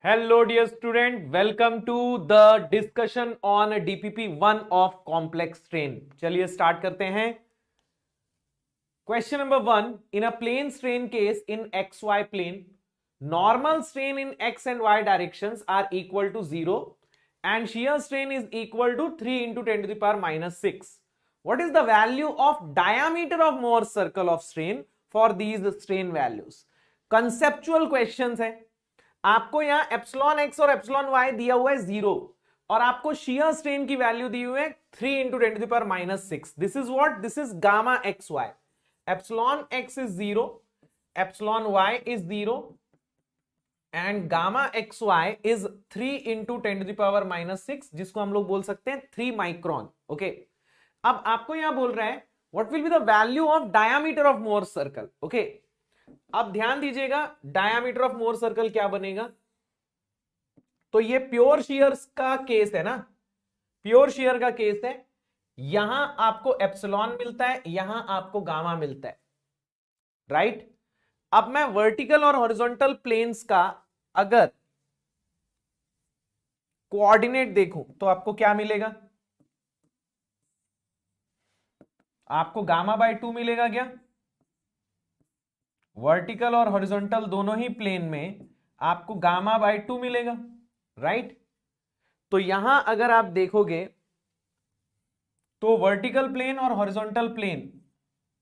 Hello dear student, welcome to the discussion on DPP 1 of complex strain. चलिए start करते हैं. Question number 1. In a plane strain case in XY plane, normal strain in X and Y directions are equal to 0 and shear strain is equal to 3 into 10 to the power minus 6. What is the value of diameter of Morse circle of strain for these strain values? Conceptual questions है. आपको यहां epsilon X और epsilon Y दिया हुआ है 0 और आपको shear strain की वैल्यू दी हुई है 3 into 10 to the power minus 6. This is what, this is gamma X Y. Epsilon X is 0, epsilon Y is 0 and gamma X Y is 3 into 10 to the power minus 6, जिसको हम लोग बोल सकते हैं 3 माइक्रोन. ओके, अब आपको यहां बोल रहा है what will be the value of diameter of Mohr's circle. Okay, अब ध्यान दीजिएगा डायामीटर ऑफ मोर सर्कल क्या बनेगा. तो ये प्योर शियर का केस है ना, प्योर शियर का केस है. यहां आपको एप्सिलॉन मिलता है, यहां आपको गामा मिलता है, राइट. अब मैं वर्टिकल और हॉरिजॉन्टल प्लेन्स का अगर कोऑर्डिनेट देखूं तो आपको क्या मिलेगा, आपको गामा बाय 2 मिलेगा. क्या वर्टिकल और हॉरिजॉन्टल दोनों ही प्लेन में आपको गामा बाय 2 मिलेगा, राइट. तो यहां अगर आप देखोगे तो वर्टिकल प्लेन और हॉरिजॉन्टल प्लेन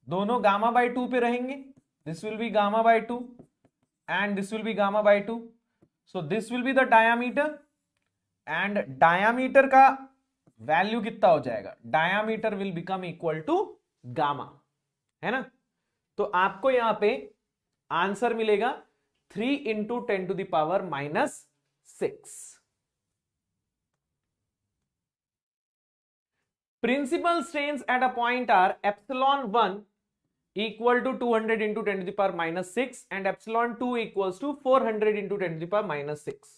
दोनों गामा बाय 2 पे रहेंगे. This will be gamma by 2 and this will be gamma by 2. So this will be the diameter and diameter का वैल्यू कितना हो जाएगा, diameter will become equal to gamma, है ना. तो आपको यहां पे आंसर मिलेगा 3 into 10 to the power minus 6. Principal strains at a point are epsilon 1 equal to 200 into 10 to the power minus 6 and epsilon 2 equals to 400 into 10 to the power minus 6.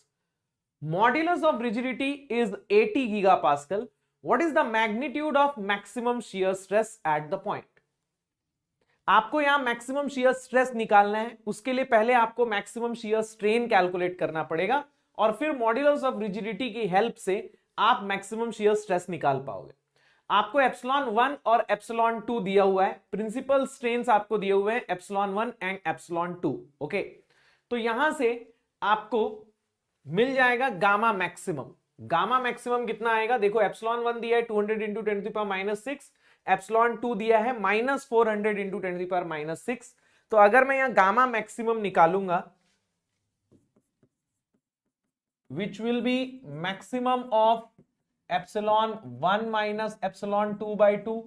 Modulus of rigidity is 80 gigapascal. What is the magnitude of maximum shear stress at the point. आपको यहां maximum shear stress निकालना है, उसके लिए पहले आपको maximum shear strain calculate करना पड़ेगा और फिर मॉड्यूलस ऑफ रिजिडिटी की हेल्प से आप मैक्सिमम शियर स्ट्रेस निकाल पाओगे. आपको एप्सिलॉन 1 और एप्सिलॉन 2 दिया हुआ है, प्रिंसिपल स्ट्रेन्स आपको दिए हुए हैं एप्सिलॉन 1 एंड एप्सिलॉन 2. ओके, तो यहां से आपको मिल जाएगा गामा मैक्सिमम. गामा मैक्सिमम कितना आएगा, देखो एप्सिलॉन 1 दिया है 200 into 10 to the power minus 6, epsilon 2 दिया है minus 400 into 10 to the power minus 6. तो अगर मैं यहां गामा मैक्सिमम निकालूंगा which will be maximum of epsilon 1 minus epsilon 2 by 2,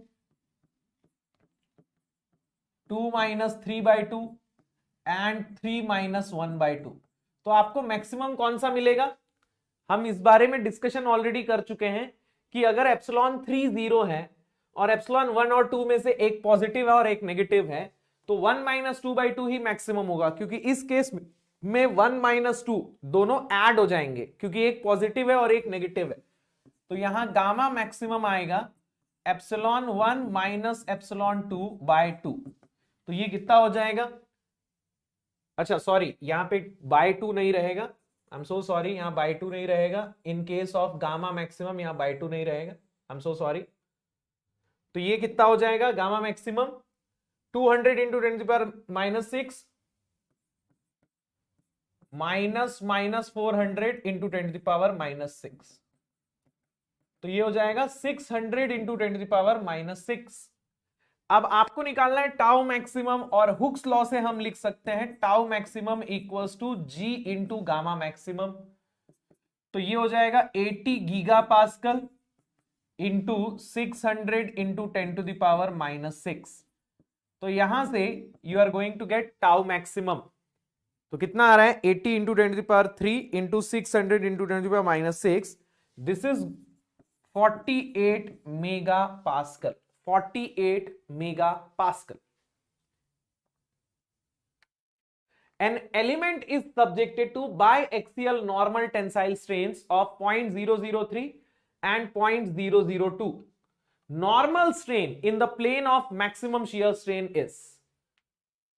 2 minus 3 by 2 and 3 minus 1 by 2. तो आपको मैक्सिमम कौन सा मिलेगा, हम इस बारे में डिस्कशन ऑलरेडी कर चुके हैं कि अगर एप्सिलॉन 3 0 है और एप्सिलॉन 1 और 2 में से एक पॉजिटिव है और एक नेगेटिव है, तो 1 माइनस 2 बाई 2 ही मैक्सिमम होगा, क्योंकि इस केस में 1 माइनस 2 दोनों ऐड हो जाएंगे क्योंकि एक पॉजिटिव है और एक नेगेटिव है. तो यहां गामा मैक्सिमम आएगा एप्सिलॉन 1 माइनस एप्सिलॉन 2 बाय 2. तो ये कितना हो जाएगा, अच्छा सॉरी यहां पे बाय 2 नहीं रहेगा, आई एम सो सॉरी, यहां बाय 2 नहीं रहेगा. In case of gamma maximum यहां बाय 2 नहीं रहेगा, आई एम सो सॉरी. तो ये कितना हो जाएगा gamma maximum 200 into 10 to the power minus 6 minus minus 400 into 10 to the power minus 6. तो ये हो जाएगा 600 into 10 to the power minus 6. अब आपको निकालना है टाउ मैक्सिमम और हुक्स लॉ से हम लिख सकते हैं tau maximum equals to G into gamma maximum. तो ये हो जाएगा 80 giga pascal into 600 into 10 to the power minus 6. तो यहां से you are going to get tau maximum. तो कितना आ रहा है 80 into 10 to the power 3 into 600 into 10 to the power minus 6. This is 48 mega pascal, 48 mega pascal. An element is subjected to biaxial normal tensile strains of 0.003 and 0.002. Normal strain in the plane of maximum shear strain is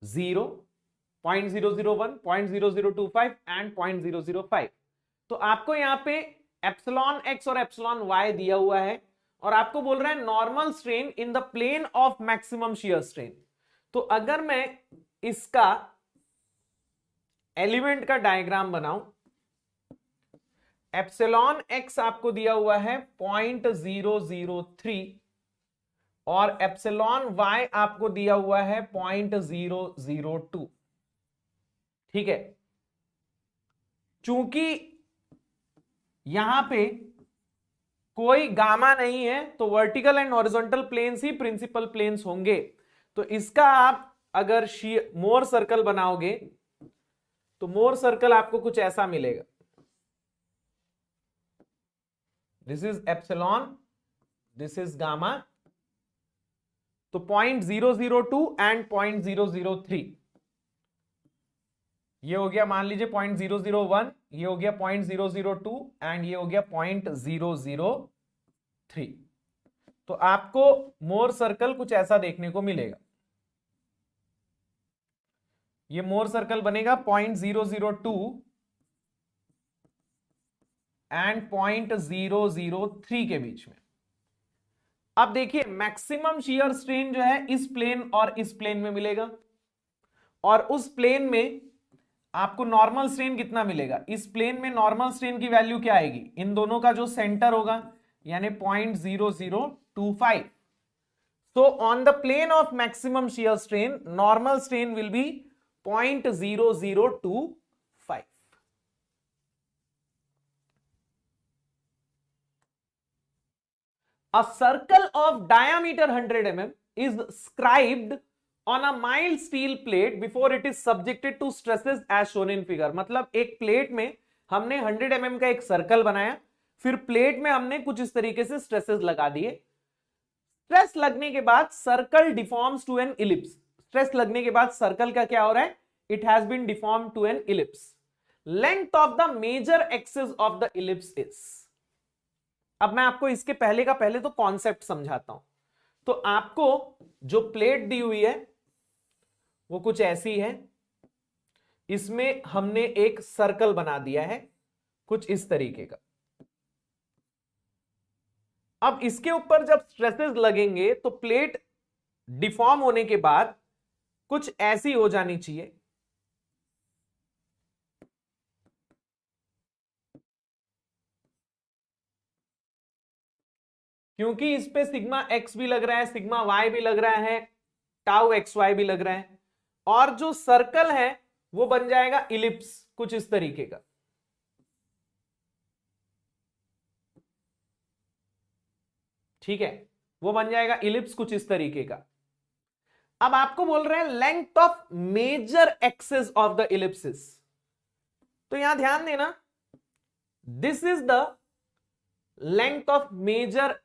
0, 0.001, 0.0025 and 0.005. तो आपको यहाँ पे epsilon X और epsilon Y दिया हुआ है और आपको बोल रहा है normal strain in the plane of maximum shear strain. तो अगर मैं इसका एलिमेंट का डायग्राम बनाऊं, एप्सिलॉन एक्स आपको दिया हुआ है 0.003 और एप्सिलॉन वाई आपको दिया हुआ है 0.002। ठीक है, चूंकि यहां पे कोई गामा नहीं है तो वर्टिकल एंड हॉरिजॉन्टल प्लेन्स ही प्रिंसिपल प्लेन्स होंगे। तो इसका आप अगर मोर सर्कल बनाओगे तो मोर सर्कल आपको कुछ ऐसा मिलेगा। This is epsilon, this is gamma. तो 0.002 एंड 0.003 ये हो गया, मान लीजिए 0.001, ये हो गया 0.002 एंड ये हो गया 0.003। तो आपको मोर सर्कल कुछ ऐसा देखने को मिलेगा। ये मोर सर्कल बनेगा 0.002 एंड 0.003 के बीच में। अब देखिए मैक्सिमम शियर स्ट्रेन जो है इस प्लेन और इस प्लेन में मिलेगा और उस प्लेन में आपको नॉर्मल स्ट्रेन कितना मिलेगा। इस प्लेन में नॉर्मल स्ट्रेन की वैल्यू क्या आएगी, इन दोनों का जो सेंटर होगा यानी 0.0025। So on the plane of maximum shear strain, normal strain will be 0.0025. A circle of diameter 100 mm is scribed on a mild steel plate before it is subjected to stresses as shown in figure। मतलब एक plate में हमने 100 mm का एक circle बनाया, फिर plate में हमने कुछ इस तरीके से स्ट्रेसेस लगा दिए। स्ट्रेस लगने के बाद circle deforms to an ellipse. Stress लगने के बाद सर्कल का क्या हो रहा है, it has been deform to an ellipse. Length of the major axis of the ellipse is. अब मैं आपको इसके पहले का पहले तो कॉन्सेप्ट समझाता हूं। तो आपको जो प्लेट दी हुई है वो कुछ ऐसी है, इसमें हमने एक सर्कल बना दिया है कुछ इस तरीके का। अब इसके ऊपर जब स्ट्रेसेस लगेंगे तो प्लेट डिफॉर्म होने के बाद कुछ ऐसी हो जानी चाहिए। क्योंकि इस पे सिग्मा एक्स भी लग रहा है, सिग्मा वाई भी लग रहा है, टाउ एक्स वाई भी लग रहा है, और जो सर्कल है वो बन जाएगा इलिप्स कुछ इस तरीके का। ठीक है, वो बन जाएगा इलिप्स कुछ इस तरीके का। अब आपको बोल रहे हैं length of major axis of the ellipsis. तो यहां ध्यान देना, this is the length of major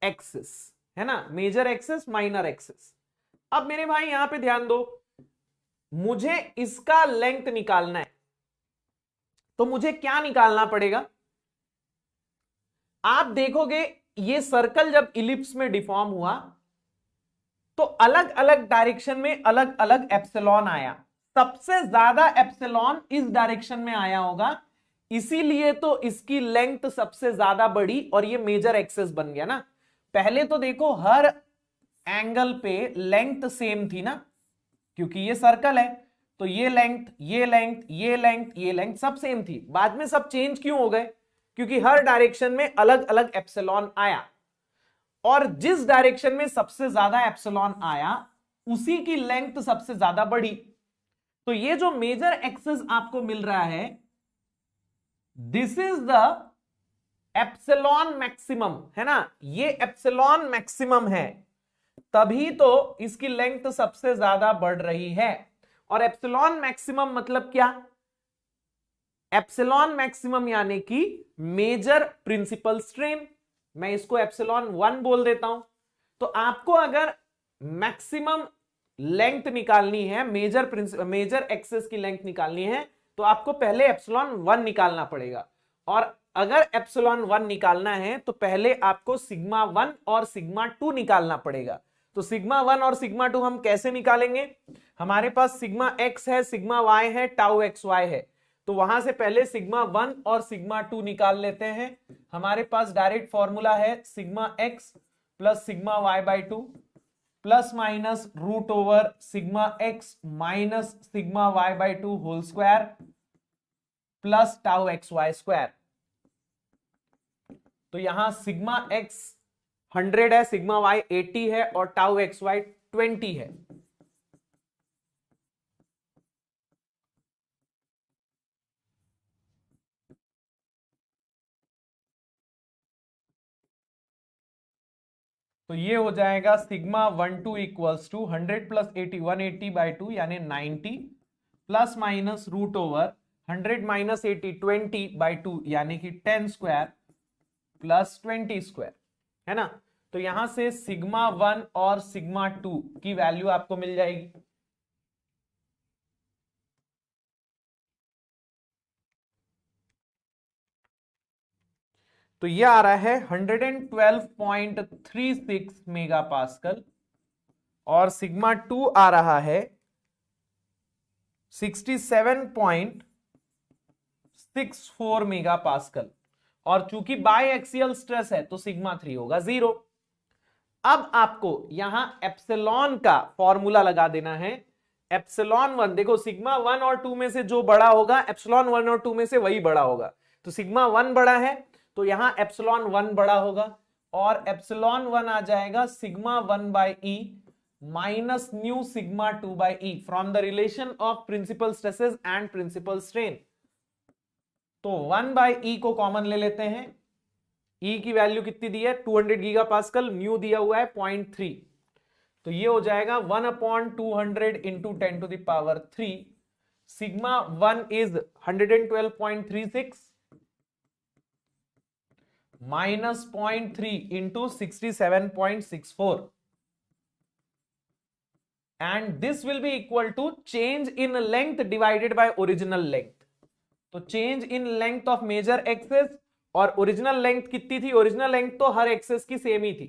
axis, है ना, मेजर एक्सिस माइनर एक्सिस। अब मेरे भाई यहां पे ध्यान दो, मुझे इसका लेंथ निकालना है तो मुझे क्या निकालना पड़ेगा। आप देखोगे ये सर्कल जब इलिप्स में डिफॉर्म हुआ तो अलग अलग डायरेक्शन में अलग अलग एप्सिलॉन आया। सबसे ज्यादा एप्सिलॉन इस डायरेक्शन में आया होगा, इसीलिए तो इसकी लेंथ सबसे ज्यादा बढ़ी और ये मेजर एक्सिस बन गया ना। पहले तो देखो हर एंगल पे लेंथ सेम थी ना, क्योंकि ये सर्कल है तो ये लेंथ ये लेंथ ये लेंथ ये लेंथ सब सेम थी। बाद में सब चेंज क्यों हो गए, क्योंकि हर डायरेक्शन में अलग अलग एप्सिलॉन आया और जिस डायरेक्शन में सबसे ज्यादा एप्सिलॉन आया उसी की लेंथ सबसे ज्यादा बढ़ी। तो ये जो मेजर एक्सिस आपको मिल रहा है, this is the epsilon maximum, है ना, ये एप्सिलॉन मैक्सिमम है, तभी तो इसकी लेंथ सबसे ज्यादा बढ़ रही है। और एप्सिलॉन मैक्सिमम मतलब क्या, एप्सिलॉन मैक्सिमम यानी कि मेजर प्रिंसिपल स्ट्रेन। मैं इसको एप्सिलॉन 1 बोल देता हूं। तो आपको अगर मैक्सिमम लेंथ निकालनी है, मेजर एक्सिस की लेंथ निकालनी है, तो आपको पहले एप्सिलॉन 1 निकालना पड़ेगा। और अगर एप्सिलॉन 1 निकालना है तो पहले आपको सिग्मा 1 और सिग्मा 2 निकालना पड़ेगा। तो सिग्मा 1 और सिग्मा 2 हम कैसे निकालेंगे, हमारे पास सिग्मा एक्स है, सिग्मा वाई है, टाउ एक्स वाई है। तो वहां से पहले सिग्मा 1 और सिग्मा 2 निकाल लेते हैं। हमारे पास डायरेक्ट फॉर्मूला है sigma x plus sigma y by 2 plus minus root over sigma x minus sigma y by 2 whole square plus tau X Y square. तो यहां सिग्मा x 100 है, सिग्मा y 80 है और टाउ एक्स वाई 20 है। तो ये हो जाएगा sigma 12 equals to 100 plus 80 180 by 2 यानी 90 plus minus root over 100 minus 80 20 by 2 यानी कि 10 स्क्वायर प्लस 20 स्क्वायर, है ना। तो यहां से सिग्मा 1 और सिग्मा 2 की वैल्यू आपको मिल जाएगी। तो ये आ रहा है 112.36 मेगा पास्कल और सिग्मा 2 आ रहा है 67.64 मेगा पास्कल और चूंकि बाई एक्सियल स्ट्रेस है तो सिग्मा 3 होगा 0। अब आपको यहां एप्सिलॉन का फॉर्मूला लगा देना है। एप्सिलॉन 1 देखो, सिग्मा 1 और 2 में से जो बड़ा होगा एप्सिलॉन 1 और 2 में से वही बड़ा होगा। तो सिग्मा 1 बड़ा है तो यहां एप्सिलॉन 1 बड़ा होगा और एप्सिलॉन 1 आ जाएगा sigma 1 by E minus new sigma 2 by E from the relation of principal stresses and principal strain. तो 1 बाई ई को कॉमन ले लेते हैं। ई की वैल्यू कितनी दी है 200 गीगा पास्कल, न्यू दिया हुआ है 0.3, तो ये हो जाएगा 1/200 into 10 to the power 3। Sigma 1 is 112.36 minus 0.3 into 67.64 and this will be equal to change in length divided by original length. तो change in length of major axis और ओरिजिनल लेंथ कितनी थी, ओरिजिनल लेंथ तो हर access की same ही थी।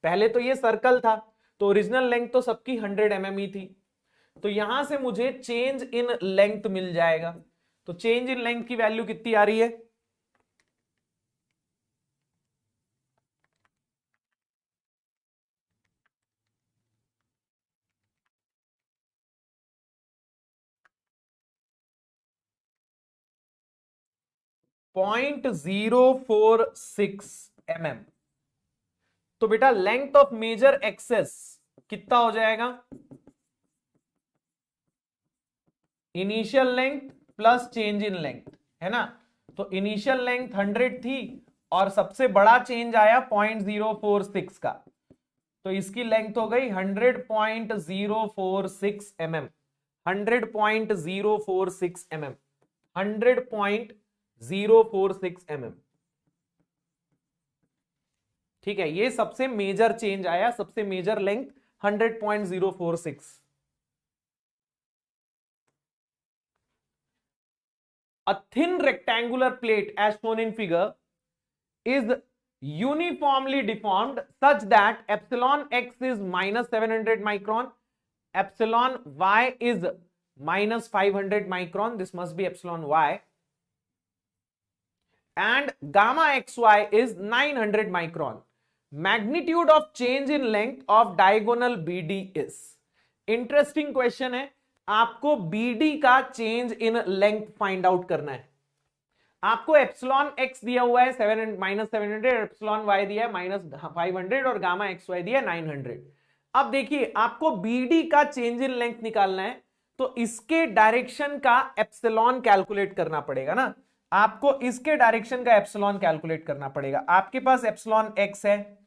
पहले तो ये सर्कल था तो ओरिजिनल लेंथ तो सबकी 100 mm ही थी। तो यहां से मुझे चेंज इन लेंथ मिल जाएगा। तो चेंज इन लेंथ की वैल्यू कितनी आ रही है, .046 mm। तो बेटा लेंथ ऑफ मेजर एक्सेस कितना हो जाएगा, initial length plus change in length, है ना। तो इनिशियल लेंथ 100 थी और सबसे बड़ा चेंज आया 0.046 का, तो इसकी लेंथ हो गई 100.046 mm। 100.046 mm, 100.046 mm। ठीक है, ये सबसे मेजर चेंज आया, सबसे major length 100.046। A thin rectangular plate as shown in figure is uniformly deformed such that epsilon x is minus 700 micron, epsilon y is minus 500 micron, this must be epsilon y, and gamma xy is 900 micron. Magnitude of change in length of diagonal BD is. Interesting question है, आपको BD का change in length find out करना है। आपको epsilon x दिया हुआ है -700, epsilon y दिया है -500 और गामा xy दिया है 900। अब देखिए आपको BD का चेंज इन लेंथ निकालना है तो इसके डायरेक्शन का एप्सिलॉन कैलकुलेट करना पड़ेगा ना। आपको इसके डायरेक्शन का एप्सिलॉन कैलकुलेट करना पड़ेगा। आपके पास एप्सिलॉन x है,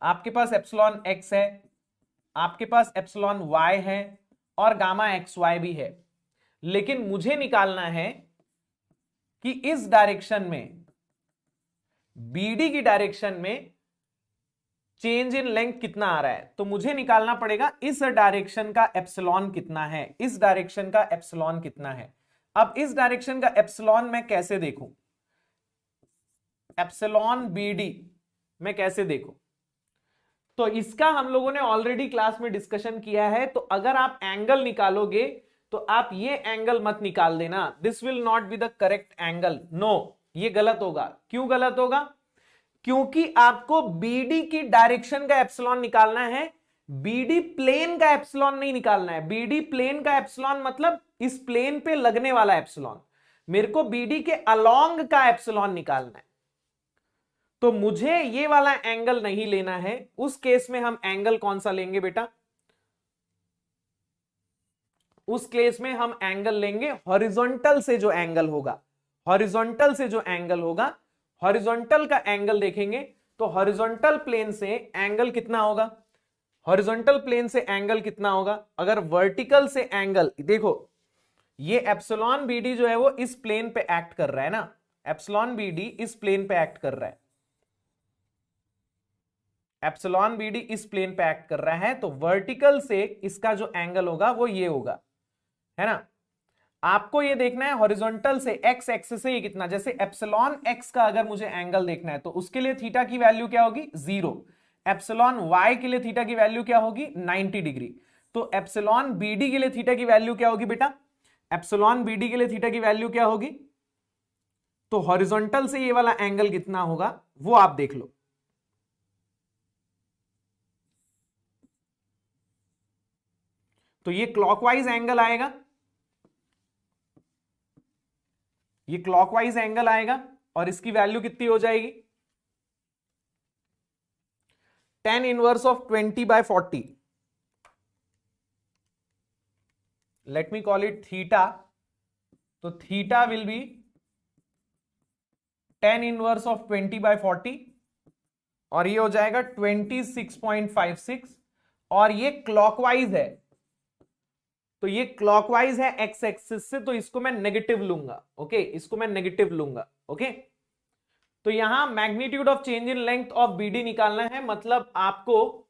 आपके पास एप्सिलॉन x है, आपके पास एप्सिलॉन y है और गामा xy भी है, लेकिन मुझे निकालना है कि इस डायरेक्शन में BD की डायरेक्शन में चेंज इन लेंथ कितना आ रहा है। तो मुझे निकालना पड़ेगा इस डायरेक्शन का एप्सिलॉन कितना है, इस डायरेक्शन का एप्सिलॉन कितना है। अब इस डायरेक्शन का एप्सिलॉन मैं कैसे देखूं, एप्सिलॉन BD मैं कैसे देखूं, तो इसका हम लोगों ने ऑलरेडी क्लास में डिस्कशन किया है। तो अगर आप एंगल निकालोगे तो आप ये एंगल मत निकाल देना, this will not be the correct angle, no, ये गलत होगा। क्यों गलत होगा? क्योंकि आपको बीडी की डायरेक्शन का एप्सिलॉन निकालना है, बीडी प्लेन का एप्सिलॉन नहीं निकालना है। बीडी प्लेन का एप्सिलॉन मतलब इस प्लेन पे लगने वाला एप्सिलॉन, मेरे को बीडी के अलोंग का एप्सिलॉन निकालना है। तो मुझे ये वाला एंगल नहीं लेना है। उस केस में हम एंगल कौन सा लेंगे बेटा? उस केस में हम एंगल लेंगे हॉरिजॉन्टल से जो एंगल होगा, हॉरिजॉन्टल से जो एंगल होगा, हॉरिजॉन्टल का एंगल देखेंगे तो हॉरिजॉन्टल प्लेन से एंगल कितना होगा? हॉरिजॉन्टल प्लेन से एंगल कितना होगा? अगर वर्टिकल से एंगल देखो, ये एप्सिलॉन बीडी जो है वो इस प्लेन पे एक्ट कर रहा है ना, एप्सिलॉन बीडी इस प्लेन पे एक्ट कर रहा है, एप्सिलॉन बीडी इस प्लेन पे एक्ट कर रहा है, तो वर्टिकल से इसका जो एंगल होगा वो ये होगा, है ना। आपको ये देखना है हॉरिजॉन्टल से एक्स एक्सिस से ये कितना, जैसे एप्सिलॉन एक्स का अगर मुझे एंगल देखना है तो उसके लिए थीटा की वैल्यू क्या होगी? 0। एप्सिलॉन वाई के लिए थीटा की वैल्यू क्या होगी? 90 डिग्री। तो एप्सिलॉन बीडी के लिए थीटा की वैल्यू क्या होगी बेटा? एप्सिलॉन बीडी के लिए थीटा की वैल्यू क्या होगी? तो हॉरिजॉन्टल से ये वाला एंगल कितना होगा वो आप देख लो। तो ये क्लॉकवाइज एंगल आएगा, ये क्लॉकवाइज एंगल आएगा और इसकी वैल्यू कितनी हो जाएगी? tan inverse of 20/40, let me call it theta. तो theta will be tan inverse of 20/40 और ये हो जाएगा 26.56 और ये क्लॉकवाइज है, तो ये क्लॉकवाइज है एक्स एक्सिस से, तो इसको मैं नेगेटिव लूंगा। ओके, इसको मैं नेगेटिव लूंगा। ओके, तो यहां magnitude of change in length of BD निकालना है, मतलब आपको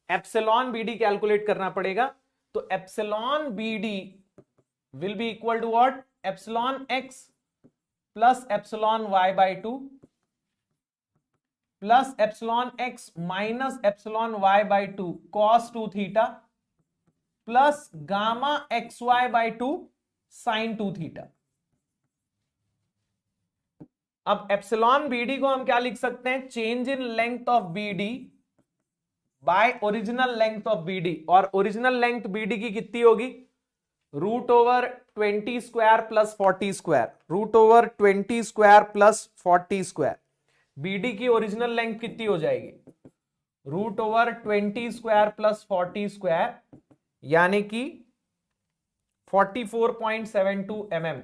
एप्सिलॉन बीडी कैलकुलेट करना पड़ेगा। तो epsilon BD will be equal to what? Epsilon X plus epsilon Y by 2 plus epsilon X minus epsilon Y by 2 cos 2 theta plus gamma X Y by 2 sine 2 theta. अब epsilon BD को हम क्या लिख सकते हैं? Change in length of BD by original length of BD, और original length BD की कितनी होगी? √20² प्लस 40², √20² प्लस 40²। बीडी की ओरिजिनल लेंथ कितनी हो जाएगी? √20² प्लस 40², यानी कि 44.72 mm।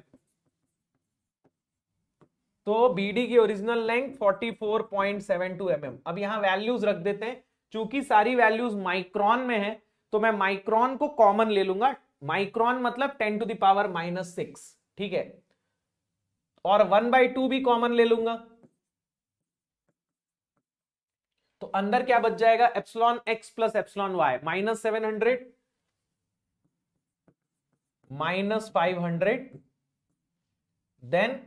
तो बीडी की ओरिजिनल लेंथ 44.72 mm। अब यहां वैल्यूज रख देते हैं, चूंकि सारी वैल्यूज माइक्रोन में है तो मैं माइक्रोन को कॉमन ले लूंगा। माइक्रोन मतलब 10⁻⁻⁶, ठीक है, और 1/2 भी कॉमन ले लूंगा। तो अंदर क्या बच जाएगा? Epsilon X plus epsilon Y, -700 -500 then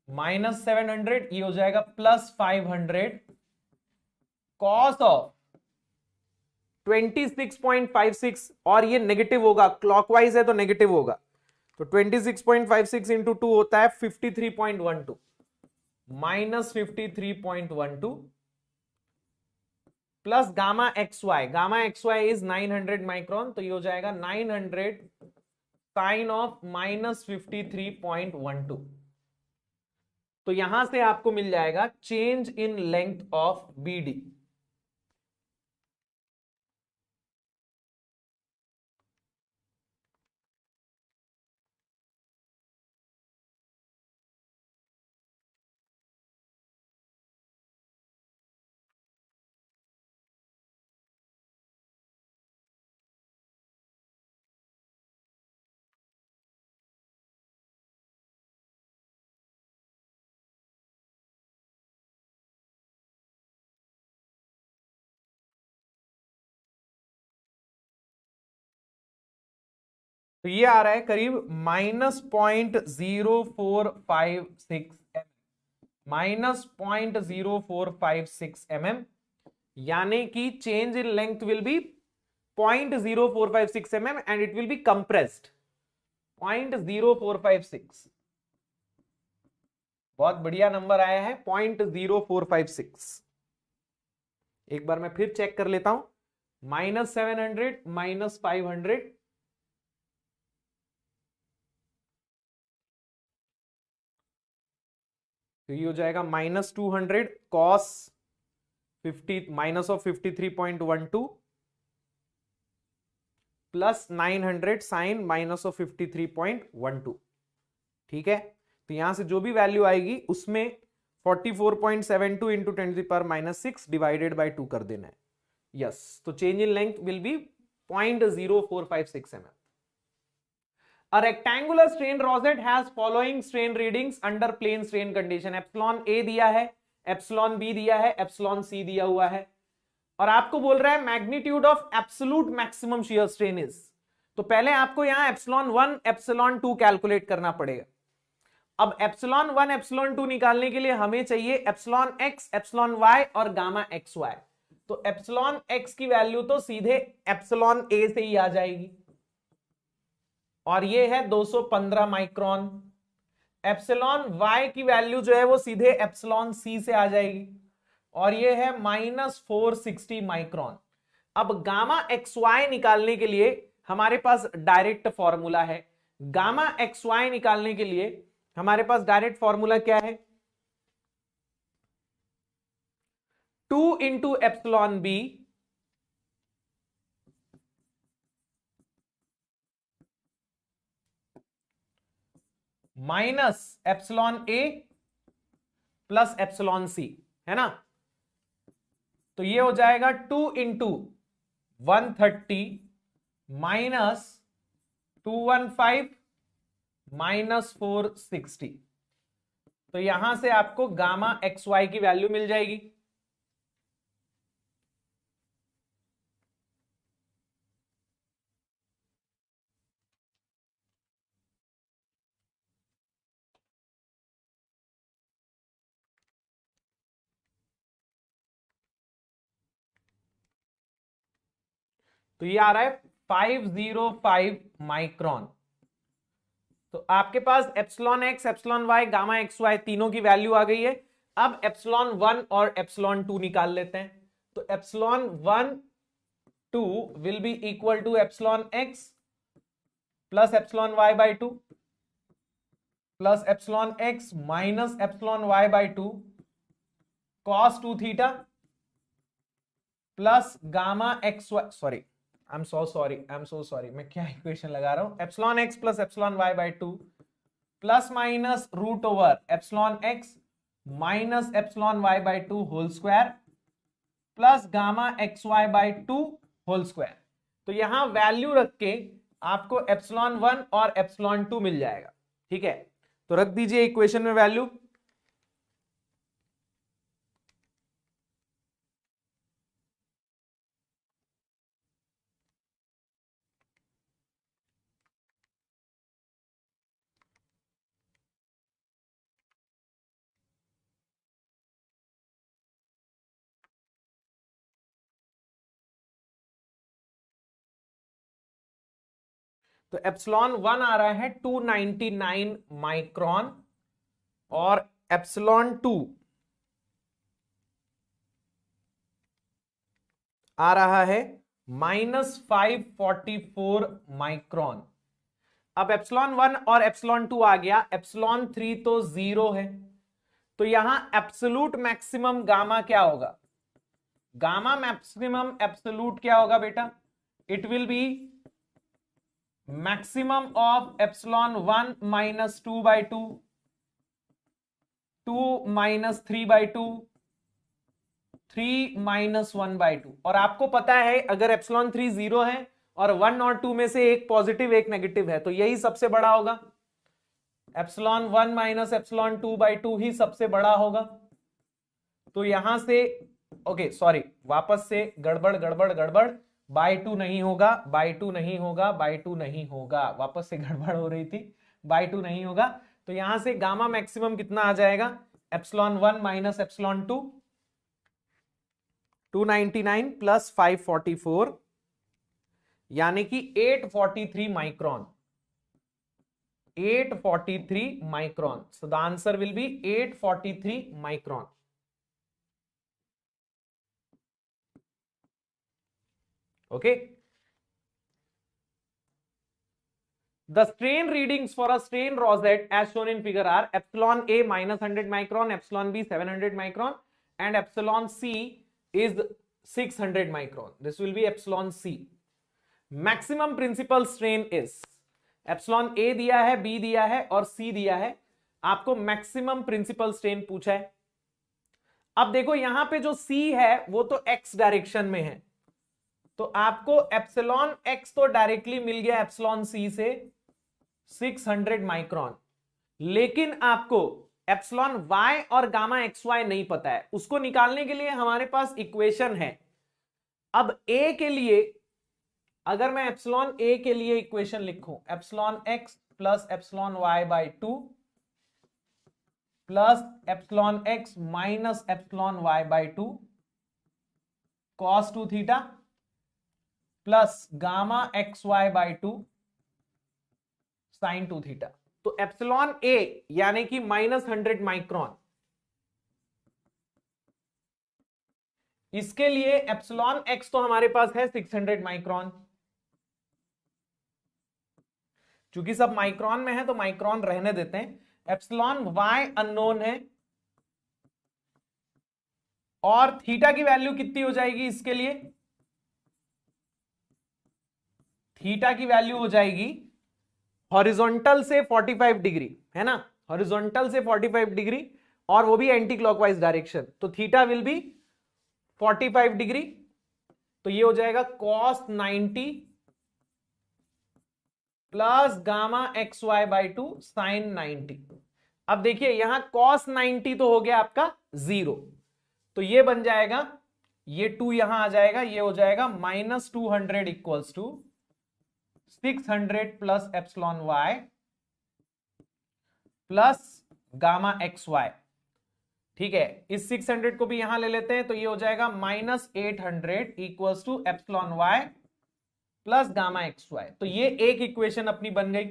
-700, ये हो जाएगा +500 कॉस ऑफ 26.56, और ये नेगेटिव होगा, क्लॉकवाइज है तो नेगेटिव होगा। तो 26.56 इंटू 2 होता है 53.12, -53.12 plus gamma X Y, gamma X Y is 900 micron, तो ये हो जाएगा 900 साइन ऑफ -53.12। तो यहां से आपको मिल जाएगा change in length of BD. तो ये आ रहा है करीब -0.0456 -0.0456 mm, यानी कि change in length will be 0.0456 mm and it will be compressed 0.0456. बहुत बढ़िया नंबर आया है 0.0456. एक बार मैं फिर चेक कर लेता हूं, -700 -500 तो ये हो जाएगा -200 cos 50 -53.12 प्लस 900 साइन -53.12. ठीक है, तो यहां से जो भी वैल्यू आएगी उसमें 44.72 इंटू 10⁻⁻6 डिवाइडेड बाय 2 कर देना है. यस, तो change in length will be 0.0456 mm. A rectangular strain rosette has following strain readings under plane strain condition. Epsilon A दिया है, एप्सिलॉन B दिया है, एप्सिलॉन C दिया हुआ है और आपको बोल रहा है magnitude of absolute maximum shear strain is. तो पहले आपको यहां एप्सिलॉन 1 एप्सिलॉन 2 कैलकुलेट करना पड़ेगा. अब एप्सिलॉन 1 एप्सिलॉन 2 निकालने के लिए हमें चाहिए एप्सिलॉन x, एप्सिलॉन y और गामा xy. तो एप्सिलॉन x की वैल्यू तो सीधे एप्सिलॉन A से ही आ जाएगी और ये है 215 माइक्रोन. एप्सिलॉन y की वैल्यू जो है वो सीधे एप्सिलॉन C से आ जाएगी और ये है -460 माइक्रोन. अब गामा XY निकालने के लिए हमारे पास डायरेक्ट फॉर्मूला है. गामा XY निकालने के लिए हमारे पास डायरेक्ट फॉर्मूला क्या है? 2 into epsilon B minus epsilon A plus epsilon C, है ना. तो ये हो जाएगा 2 इंटू 130 माइनस 215 माइनस 460. तो यहां से आपको गामा XY की वैल्यू मिल जाएगी. तो ये आ रहा है 505 माइक्रोन. तो आपके पास epsilon x, epsilon y, gamma XY तीनों की वैल्यू आ गई है. अब एप्सिलॉन 1 और एप्सिलॉन 2 निकाल लेते हैं. तो epsilon 1 2 will be equal to epsilon x plus epsilon y by 2 plus epsilon x minus epsilon y by 2 cos 2 theta plus gamma XY, sorry I am so sorry, मैं क्या इक्वेशन लगा रहा हूं. Epsilon x plus epsilon y by 2 plus minus root over epsilon x minus epsilon y by 2 whole square plus gamma XY by 2 whole square. तो यहां value रख के आपको एप्सिलॉन 1 और एप्सिलॉन 2 मिल जाएगा. ठीक है, तो रख दीजिए इक्वेशन में वैल्यू. तो एप्सिलॉन 1 आ रहा है 299 माइक्रोन और एप्सिलॉन 2 आ रहा है -544 माइक्रोन. अब एप्सिलॉन 1 और एप्सिलॉन 2 आ गया. एप्सिलॉन 3 तो 0 है, तो यहां एब्सोल्यूट मैक्सिमम गामा क्या होगा? गामा मैक्सिमम एब्सोल्यूट क्या होगा बेटा? It will be maximum of epsilon 1 minus 2 by 2 2 minus 3 by 2 3 minus 1 by 2. और आपको पता है अगर एप्सिलॉन 3 0 है और 1 और 2 में से एक पॉजिटिव एक नेगेटिव है तो यही सबसे बड़ा होगा. एप्सिलॉन 1 माइनस एप्सिलॉन 2 बाई 2 ही सबसे बड़ा होगा. तो यहां से ओके सॉरी, वापस से गड़बड़ गड़बड़ गड़बड़, बाई 2 नहीं होगा, बाई 2 नहीं होगा, बाई 2 नहीं होगा, वापस से गड़बड़ हो रही थी, बाई 2 नहीं होगा. तो यहां से गामा मैक्सिमम कितना आ जाएगा? एप्सिलॉन 1 माइनस एप्सिलॉन 2 299 प्लस 544 यानी कि 843 micron, 843 micron. So the answer will be 843 micron. Okay, the strain readings for a strain rosette as shown in figure are epsilon A minus 100 micron, epsilon B 700 micron, and epsilon C is 600 micron. This will be epsilon C. Maximum principal strain is epsilon A दिया है, B दिया है और C दिया है। आपको maximum principal strain पूछा है। अब देखो यहां पे जो C है वो तो x डायरेक्शन में है, तो आपको एप्सिलॉन x तो डायरेक्टली मिल गया एप्सिलॉन C से 600 माइक्रोन, लेकिन आपको एप्सिलॉन y और गामा xy नहीं पता है। उसको निकालने के लिए हमारे पास इक्वेशन है। अब a के लिए अगर मैं एप्सिलॉन a के लिए इक्वेशन लिखूं, epsilon x plus epsilon y by 2 plus epsilon x minus epsilon y by 2 cos 2 theta plus gamma xy by 2 sine 2 theta. तो एप्सिलॉन a यानी कि -100 माइक्रोन, इसके लिए एप्सिलॉन x तो हमारे पास है 600 माइक्रोन। चूंकि सब माइक्रोन में है तो माइक्रोन रहने देते हैं। एप्सिलॉन y अननोन है और थीटा की वैल्यू कितनी हो जाएगी इसके लिए, थीटा की वैल्यू हो जाएगी हॉरिजॉन्टल से 45 डिग्री, है ना, हॉरिजॉन्टल से 45 डिग्री और वो भी एंटी क्लॉकवाइज डायरेक्शन, तो थीटा विल बी 45 डिग्री। तो ये हो जाएगा cos 90 plus gamma X Y by 2 sine 90। अब देखिए यहां cos 90 तो हो गया आपका 0, तो ये बन जाएगा, ये 2 यहां आ जाएगा, ये हो जाएगा -200 equals to 600 plus epsilon y plus gamma X Y. ठीक है, इस 600 को भी यहां ले लेते हैं, तो ये हो जाएगा -800 equals to epsilon y plus gamma X Y. तो ये एक इक्वेशन अपनी बन गई।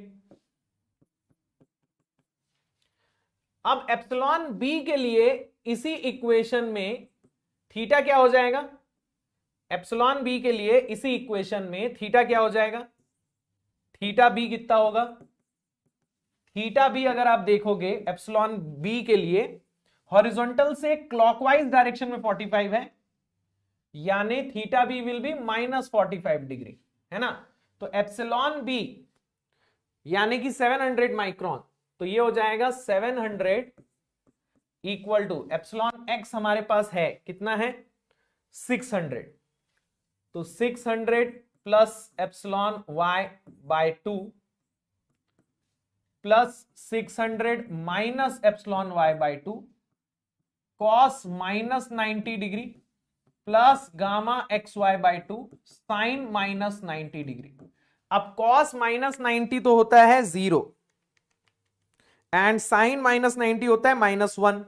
अब एप्सिलॉन b के लिए इसी इक्वेशन में थीटा क्या हो जाएगा, एप्सिलॉन b के लिए इसी इक्वेशन में थीटा क्या हो जाएगा, थीटा b कितना होगा, थीटा b अगर आप देखोगे एप्सिलॉन b के लिए हॉरिजॉन्टल से क्लॉकवाइज डायरेक्शन में 45 है, यानी theta b will be -45 degree, है ना। तो एप्सिलॉन b यानी कि 700 माइक्रोन, तो ये हो जाएगा 700 इक्वल टू एप्सिलॉन x हमारे पास है कितना है 600, तो 600 plus epsilon y by 2 plus 600 minus epsilon y by 2 cos -90 degree plus gamma X Y by 2 sine -90 degree. अब cos -90 तो होता है 0 एंड साइन -90 होता है -1,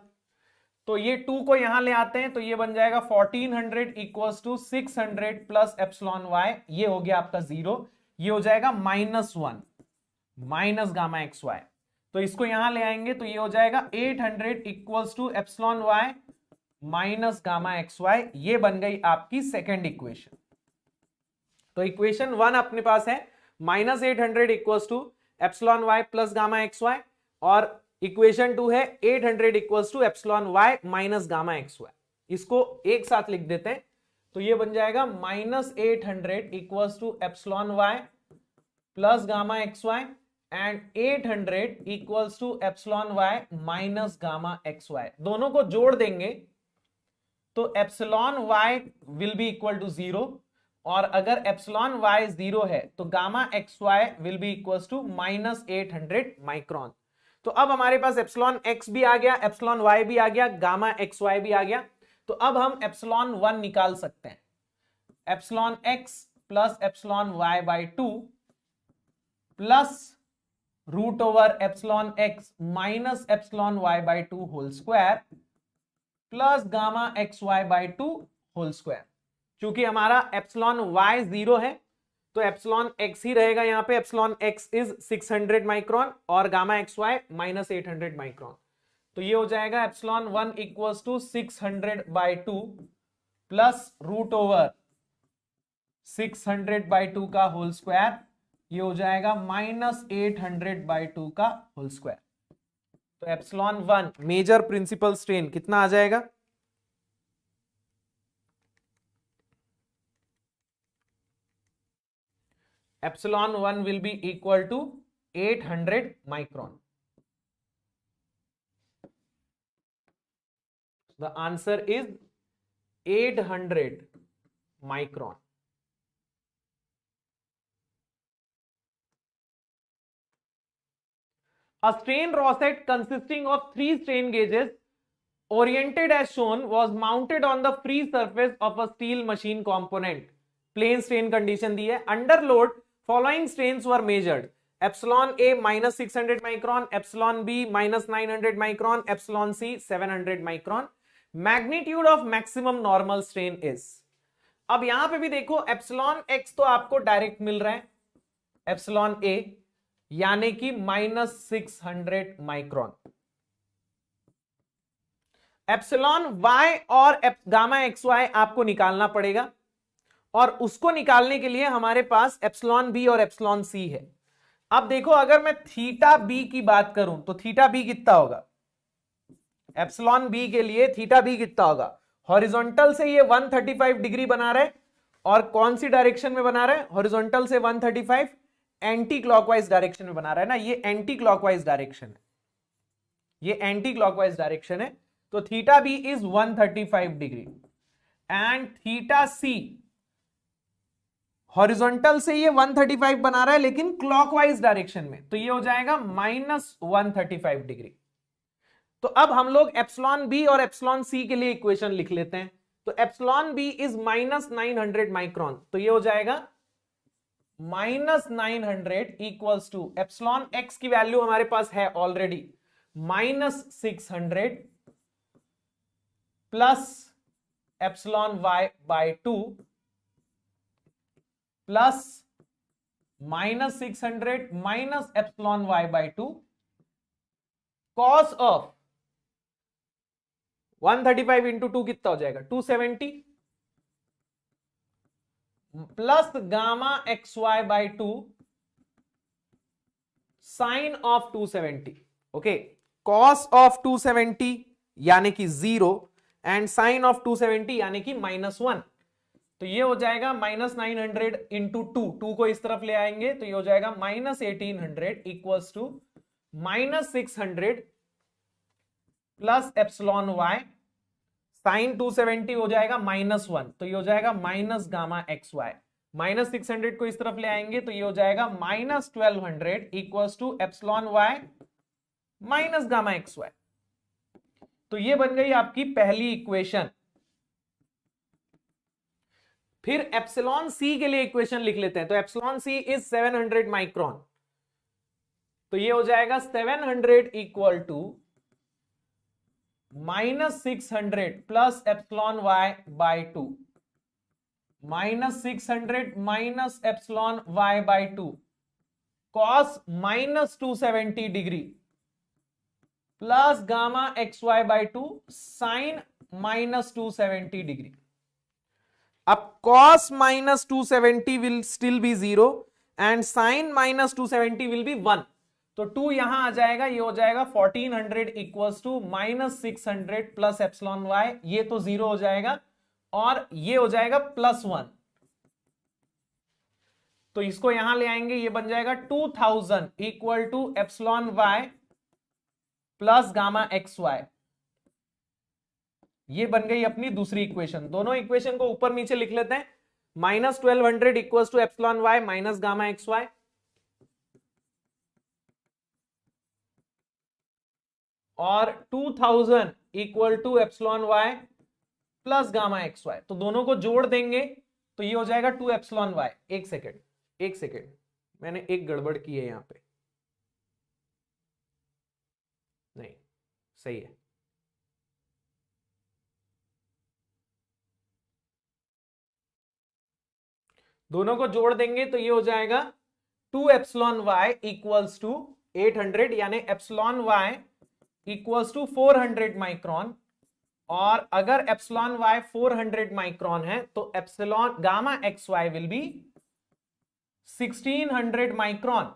तो ये 2 को यहां ले आते हैं, तो ये बन जाएगा 1400 equals to 600 plus epsilon y, ये हो गया आपका 0, ये हो जाएगा -1 माइनस गामा एक्स वाई। तो इसको यहां ले आएंगे तो ये हो जाएगा 800 equals to epsilon y minus gamma X Y. ये बन गई आपकी सेकेंड इक्वेशन। तो इक्वेशन 1 अपने पास है -800 equals to epsilon y plus gamma X Y, और इक्वेशन 2 है 800 equals to epsilon y minus gamma X Y. इसको एक साथ लिख देते हैं, तो ये बन जाएगा -800 equals to epsilon y plus gamma X Y and 800 equals to epsilon y minus gamma X Y. दोनों को जोड़ देंगे तो epsilon y will be equal to 0, और अगर एप्सिलॉन y 0 है तो gamma X Y will be equals to -800 micron. तो अब हमारे पास एप्सिलॉन x भी आ गया, एप्सिलॉन y भी आ गया, गामा एक्स वाई भी आ गया। तो अब हम एप्सिलॉन 1 निकाल सकते हैं, epsilon x plus epsilon y by 2 plus root over epsilon x minus epsilon y by 2 whole square plus gamma X Y by 2 whole square. चूंकि हमारा एप्सिलॉन y 0 है तो एप्सिलॉन एक्स ही रहेगा यहाँ पे, एप्सिलॉन एक्स इज 600 माइक्रोन और gamma X Y minus 800 micron. तो ये हो जाएगा epsilon 1 equals to 600/2 plus root over 600/2 का होल स्क्वायर, ये हो जाएगा माइनस 800/2 का होल स्क्वायर। तो एप्सिलॉन 1 मेजर प्रिंसिपल स्ट्रेन कितना आ जाएगा? Epsilon 1 will be equal to 800 micron. The answer is 800 micron. A strain rosette consisting of 3 strain gauges oriented as shown was mounted on the free surface of a steel machine component. Plane strain condition दी है. Under load following strains were measured. Epsilon A minus 600 micron, Epsilon B minus 900 micron, Epsilon C 700 micron. Magnitude of maximum normal strain is. अब यहां पे भी देखो epsilon x तो आपको direct मिल रहा है, एप्सिलॉन ए यानी कि माइनस 600 माइक्रोन। एप्सिलॉन वाई और गामा एक्स वाई आपको निकालना पड़ेगा, और उसको निकालने के लिए हमारे पास एप्सिलॉन बी और एप्सिलॉन सी है। अब देखो अगर मैं थीटा बी की बात करूं तो थीटा बी कितना होगा? एप्सिलॉन बी के लिए थीटा बी कितना होगा? हॉरिजॉन्टल से ये 135 डिग्री बना रहे, और कौन सी डायरेक्शन में बना रहे हैं? हॉरिजॉन्टल से 135 एंटी क्लॉकवाइज डायरेक्शन में बना रहा है ना, ये एंटी क्लॉकवाइज डायरेक्शन है, ये एंटी क्लॉकवाइज डायरेक्शन है। तो theta B is 135 degree and theta C horizontal से ये 135 बना रहा है लेकिन क्लॉकवाइज डायरेक्शन में, तो ये हो जाएगा माइनस 135 डिग्री। तो अब हम लोग एप्सिलॉन बी और एप्सिलॉन सी के लिए इक्वेशन लिख लेते हैं। तो epsilon B is minus 900 micron, तो ये हो जाएगा minus 900 equals to epsilon X की वैल्यू हमारे पास है already minus 600 plus epsilon Y by 2 plus minus 600 minus epsilon Y by 2 cos of 135 into 2 कितना हो जाएगा? 270 plus gamma X Y by 2 sine of 270। Okay, cos of 270 यानी कि 0 and sign of 270 यानी कि -1। तो ये हो जाएगा माइनस 900 इंटू 2 को इस तरफ ले आएंगे तो ये हो जाएगा minus 1800 equals to minus 600 plus epsilon Y sine 270 हो जाएगा -1, तो ये हो जाएगा minus gamma X Y. Minus 600 को इस तरफ ले आएंगे तो ये हो जाएगा minus 1200 equals to epsilon Y minus gamma X Y. तो ये बन गई आपकी पहली इक्वेशन। फिर एप्सिलॉन सी के लिए इक्वेशन लिख लेते हैं। तो एप्सिलॉन सी इज 700 माइक्रोन, तो ये हो जाएगा 700 equal to minus 600 plus epsilon Y by 2 minus 600 minus epsilon Y by 2 cos minus 270 degree plus gamma X Y by 2 sine minus 270 degree. अब cos minus 270 will still be 0 and sine minus 270 will be 1, तो 2 यहां आ जाएगा, ये हो जाएगा 1400 equals to minus 600 plus epsilon Y, ये तो 0 हो जाएगा और ये हो जाएगा +1, तो इसको यहां ले आएंगे, ये बन जाएगा 2000 equal to epsilon Y plus gamma X Y. ये बन गई अपनी दूसरी इक्वेशन। दोनों इक्वेशन को ऊपर नीचे लिख लेते हैं। Minus 1200 equals to epsilon Y minus gamma X Y और 2000 equal to epsilon Y plus gamma X Y. तो दोनों को जोड़ देंगे तो ये हो जाएगा 2 एप्सिलॉन वाई। एक सेकेंड मैंने एक गड़बड़ की है यहां पे, नहीं सही है। दोनों को जोड़ देंगे तो ये हो जाएगा 2 एप्सिलॉन वाई इक्वल्स टू 800, यानी epsilon Y equals to 400 micron. और अगर एप्सिलॉन वाई 400 माइक्रोन है तो epsilon gamma X Y will be 1600 micron,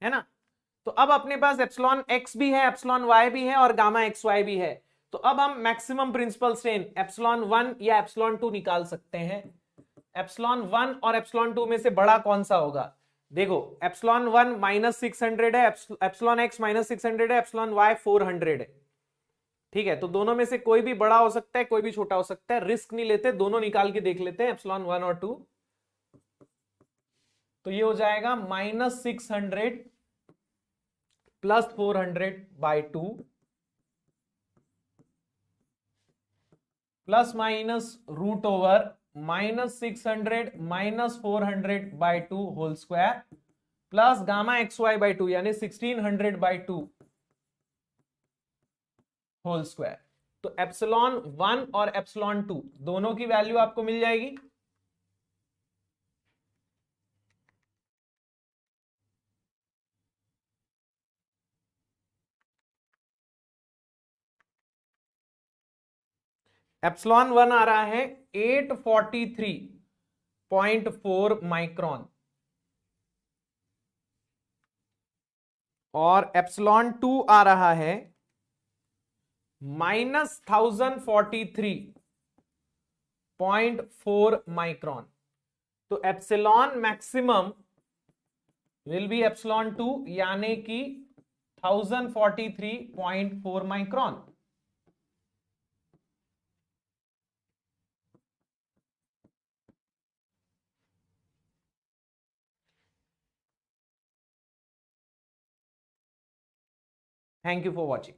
है ना। तो अब अपने पास एप्सिलॉन एक्स भी है, एप्सिलॉन वाई भी है और गामा एक्स वाई भी है। तो अब हम मैक्सिमम प्रिंसिपल स्ट्रेन एप्सिलॉन 1 या एप्सिलॉन 2 निकाल सकते हैं। एप्सिलॉन 1 और एप्सिलॉन 2 में से बड़ा कौन सा होगा? देखो एप्सिलॉन 1 -600 है, एप्सिलॉन एक्स -600 है, एप्सिलॉन वाई 400 है। ठीक है, तो दोनों में से कोई भी बड़ा हो सकता है, कोई भी छोटा हो सकता है। रिस्क नहीं लेते, दोनों निकाल के देख लेते हैं एप्सिलॉन 1 और 2। तो ये हो जाएगा -600 plus 400/2 plus minus root over -600 -400/2 whole square plus gamma XY/2 यानी 1600/2 होल स्क्वायर। तो एप्सिलॉन 1 और एप्सिलॉन 2 दोनों की वैल्यू आपको मिल जाएगी। एप्सिलॉन 1 आ रहा है 843.4 माइक्रोन और एप्सिलॉन 2 आ रहा है -1043.4 माइक्रोन। तो epsilon maximum will be epsilon 2 यानी कि 1043.4 micron. Thank you for watching.